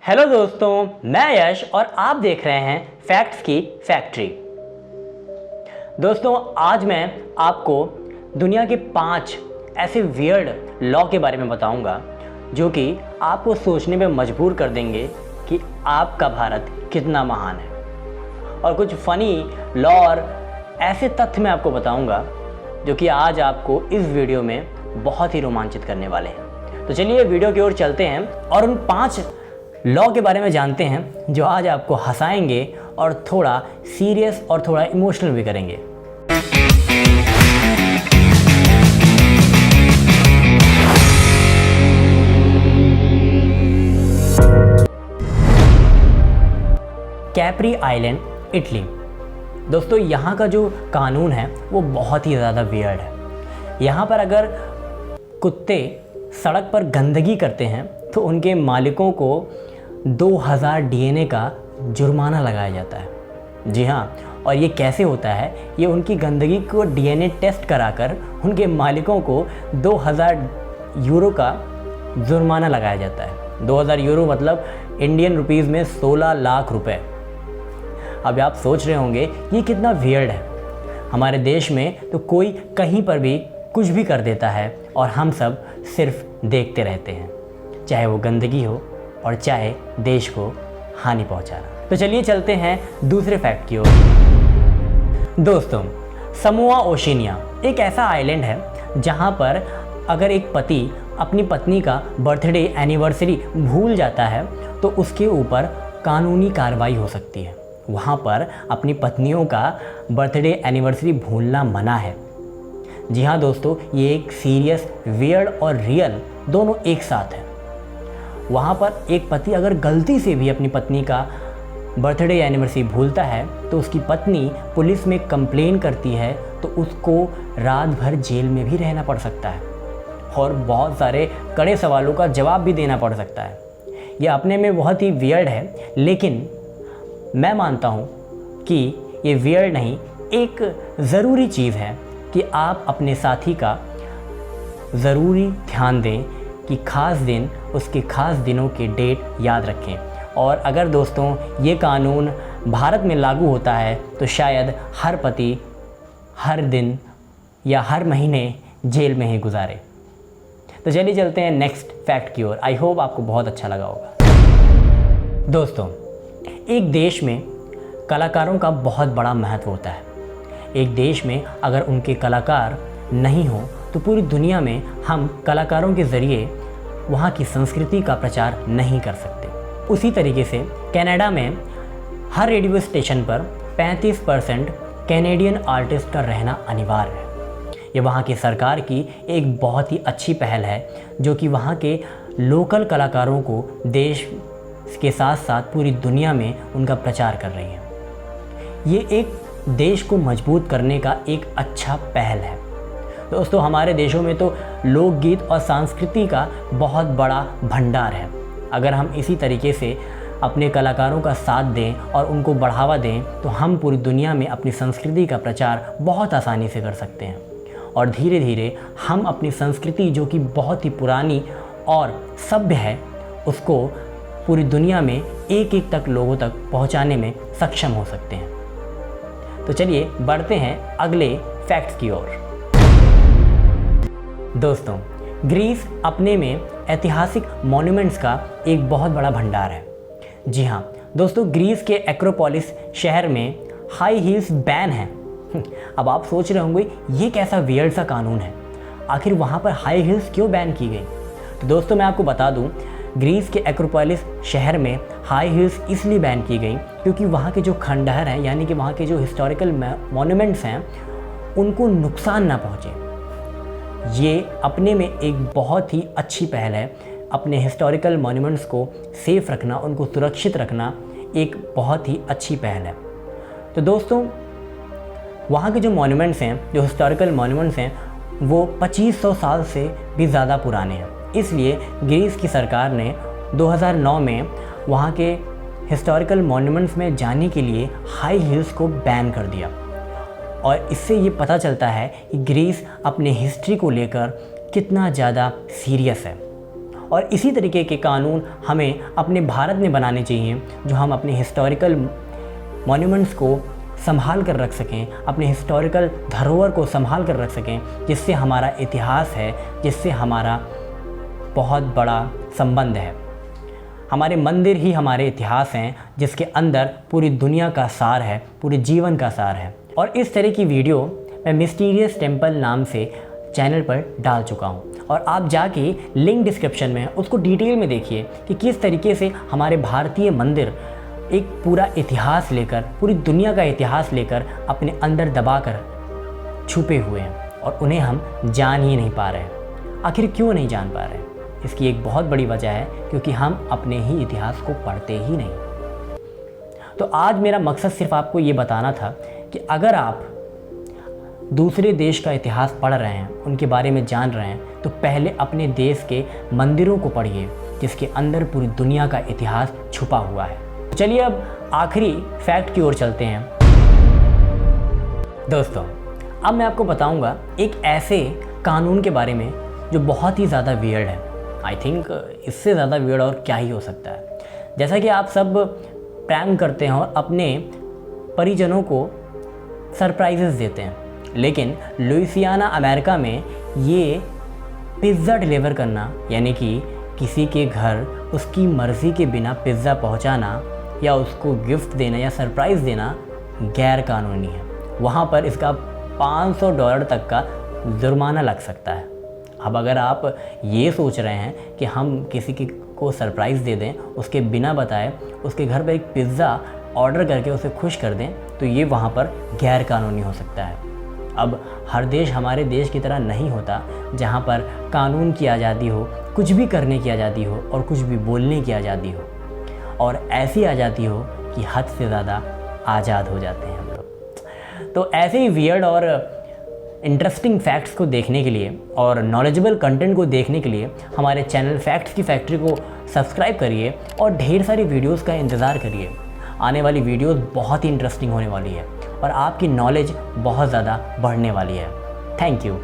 Hello दोस्तों, मैं यश और आप देख रहे हैं फैक्ट्स की फैक्ट्री। दोस्तों, आज मैं आपको दुनिया के 5 ऐसे वियर्ड लॉ के बारे में बताऊंगा जो कि आपको सोचने में मजबूर कर देंगे कि आपका भारत कितना महान है। और कुछ फ़नी लॉ और ऐसे तथ्य मैं आपको बताऊंगा जो कि आज आपको इस वीडियो में बहुत ही रोमांचित करने वाले हैं। तो चलिए वीडियो की ओर चलते हैं और उन 5 लॉ के बारे में जानते हैं जो आज आपको हंसाएंगे और थोड़ा सीरियस और थोड़ा इमोशनल भी करेंगे। Capri island, Italy. दोस्तों, यहाँ का जो कानून है वो बहुत ही ज़्यादा वियर्ड है। यहाँ पर अगर कुत्ते सड़क पर गंदगी करते हैं तो उनके मालिकों को 2000 डीएनए का जुर्माना लगाया जाता है। जी हाँ, और ये कैसे होता है? ये उनकी गंदगी को डीएनए टेस्ट कराकर उनके मालिकों को 2000 यूरो का जुर्माना लगाया जाता है। 2000 यूरो मतलब इंडियन रुपीज़ में 16 लाख रुपए। अब आप सोच रहे होंगे ये कितना वियर्ड है। हमारे देश में तो कोई कहीं पर भी कुछ भी कर देता है और हम सब सिर्फ देखते रहते हैं, चाहे वो गंदगी हो और चाहे देश को हानि पहुंचाना। तो चलिए चलते हैं दूसरे फैक्ट की ओर। दोस्तों, समोआ ओशिनिया एक ऐसा आइलैंड है जहां पर अगर एक पति अपनी पत्नी का बर्थडे एनिवर्सरी भूल जाता है तो उसके ऊपर कानूनी कार्रवाई हो सकती है। वहां पर अपनी पत्नियों का बर्थडे एनिवर्सरी भूलना मना है। जी हाँ दोस्तों, ये एक सीरियस, वियर्ड और रियल दोनों एक साथ है। वहाँ पर एक पति अगर गलती से भी अपनी पत्नी का बर्थडे एनिवर्सरी भूलता है तो उसकी पत्नी पुलिस में कंप्लेन करती है तो उसको रात भर जेल में भी रहना पड़ सकता है और बहुत सारे कड़े सवालों का जवाब भी देना पड़ सकता है। यह अपने में बहुत ही वियर्ड है, लेकिन मैं मानता हूँ कि ये वियर्ड नहीं, एक ज़रूरी चीज़ है कि आप अपने साथी का ज़रूरी ध्यान दें कि खास दिन, उसके खास दिनों के डेट याद रखें। और अगर दोस्तों ये कानून भारत में लागू होता है तो शायद हर पति हर दिन या हर महीने जेल में ही गुजारे। तो चलिए चलते हैं नेक्स्ट फैक्ट की ओर। आई होप आपको बहुत अच्छा लगा होगा। दोस्तों, एक देश में कलाकारों का बहुत बड़ा महत्व होता है। एक देश में अगर उनके कलाकार नहीं हो तो पूरी दुनिया में हम कलाकारों के ज़रिए वहाँ की संस्कृति का प्रचार नहीं कर सकते। उसी तरीके से कनाडा में हर रेडियो स्टेशन पर 35% कैनेडियन आर्टिस्ट का रहना अनिवार्य है। ये वहाँ की सरकार की एक बहुत ही अच्छी पहल है जो कि वहाँ के लोकल कलाकारों को देश के साथ साथ पूरी दुनिया में उनका प्रचार कर रही है। ये एक देश को मजबूत करने का एक अच्छा पहल है। दोस्तों, हमारे देशों में तो लोकगीत और संस्कृति का बहुत बड़ा भंडार है। अगर हम इसी तरीके से अपने कलाकारों का साथ दें और उनको बढ़ावा दें तो हम पूरी दुनिया में अपनी संस्कृति का प्रचार बहुत आसानी से कर सकते हैं। और धीरे धीरे हम अपनी संस्कृति, जो कि बहुत ही पुरानी और सभ्य है, उसको पूरी दुनिया में एक एक तक लोगों तक पहुंचाने में सक्षम हो सकते हैं। तो चलिए बढ़ते हैं अगले फैक्ट्स की ओर। दोस्तों, ग्रीस अपने में ऐतिहासिक मॉन्यूमेंट्स का एक बहुत बड़ा भंडार है। जी हाँ दोस्तों, ग्रीस के एक्रोपोलिस शहर में हाई हील्स बैन है। अब आप सोच रहे होंगे ये कैसा वियर्ड सा कानून है, आखिर वहाँ पर हाई हील्स क्यों बैन की गई? तो दोस्तों, मैं आपको बता दूँ, ग्रीस के एक्रोपोलिस शहर में हाई हील्स इसलिए बैन की गई क्योंकि वहाँ के जो खंडहर हैं, यानी कि वहाँ के जो हिस्टोरिकल मॉन्यूमेंट्स हैं, उनको नुकसान ना पहुँचे। ये अपने में एक बहुत ही अच्छी पहल है। अपने हिस्टोरिकल मॉन्यूमेंट्स को सेफ रखना, उनको सुरक्षित रखना एक बहुत ही अच्छी पहल है। तो दोस्तों, वहाँ के जो मॉन्यूमेंट्स हैं, जो हिस्टोरिकल मॉन्यूमेंट्स हैं, वो 2500 साल से भी ज़्यादा पुराने हैं। इसलिए ग्रीस की सरकार ने 2009 में वहाँ के हिस्टोरिकल मॉन्यूमेंट्स में जाने के लिए हाई हील्स को बैन कर दिया। और इससे ये पता चलता है कि ग्रीस अपने हिस्ट्री को लेकर कितना ज़्यादा सीरियस है। और इसी तरीके के कानून हमें अपने भारत में बनाने चाहिए, जो हम अपने हिस्टोरिकल मॉन्यूमेंट्स को संभाल कर रख सकें, अपने हिस्टोरिकल धरोहर को संभाल कर रख सकें, जिससे हमारा इतिहास है, जिससे हमारा बहुत बड़ा संबंध है। हमारे मंदिर ही हमारे इतिहास हैं, जिसके अंदर पूरी दुनिया का सार है, पूरे जीवन का सार है। और इस तरह की वीडियो मैं मिस्टीरियस टेम्पल नाम से चैनल पर डाल चुका हूँ, और आप जाके लिंक डिस्क्रिप्शन में है, उसको डिटेल में देखिए कि किस तरीके से हमारे भारतीय मंदिर एक पूरा इतिहास लेकर, पूरी दुनिया का इतिहास लेकर अपने अंदर दबा कर छुपे हुए हैं, और उन्हें हम जान ही नहीं पा रहे। आखिर क्यों नहीं जान पा रहे? इसकी एक बहुत बड़ी वजह है क्योंकि हम अपने ही इतिहास को पढ़ते ही नहीं। तो आज मेरा मकसद सिर्फ आपको ये बताना था कि अगर आप दूसरे देश का इतिहास पढ़ रहे हैं, उनके बारे में जान रहे हैं, तो पहले अपने देश के मंदिरों को पढ़िए, जिसके अंदर पूरी दुनिया का इतिहास छुपा हुआ है। चलिए अब आखिरी फैक्ट की ओर चलते हैं। दोस्तों, अब मैं आपको बताऊंगा एक ऐसे कानून के बारे में जो बहुत ही ज़्यादा वियर्ड है। आई थिंक इससे ज़्यादा वियर्ड और क्या ही हो सकता है। जैसा कि आप सब प्रैंक करते हैं और अपने परिजनों को सरप्राइजेस देते हैं, लेकिन लुइसियाना अमेरिका में ये पिज़्ज़ा डिलीवर करना, यानी कि किसी के घर उसकी मर्ज़ी के बिना पिज़्ज़ा पहुंचाना या उसको गिफ्ट देना या सरप्राइज़ देना गैर कानूनी है। वहाँ पर इसका $500 तक का जुर्माना लग सकता है। अब अगर आप ये सोच रहे हैं कि हम किसी को सरप्राइज़ दे दें, उसके बिना बताए उसके घर पर एक पिज़्ज़ा ऑर्डर करके उसे खुश कर दें, तो ये वहाँ पर गैर कानूनी हो सकता है। अब हर देश हमारे देश की तरह नहीं होता, जहाँ पर कानून की आज़ादी हो, कुछ भी करने की आज़ादी हो और कुछ भी बोलने की आज़ादी हो, और ऐसी आज़ादी हो कि हद से ज़्यादा आज़ाद हो जाते हैं हम लोग। तो ऐसे ही वियर्ड और इंटरेस्टिंग फैक्ट्स को देखने के लिए और नॉलेजेबल कंटेंट को देखने के लिए हमारे चैनल फैक्ट्स की फैक्ट्री को सब्सक्राइब करिए और ढेर सारी वीडियोस का इंतज़ार करिए। आने वाली वीडियोस बहुत ही इंटरेस्टिंग होने वाली है और आपकी नॉलेज बहुत ज़्यादा बढ़ने वाली है। Thank you.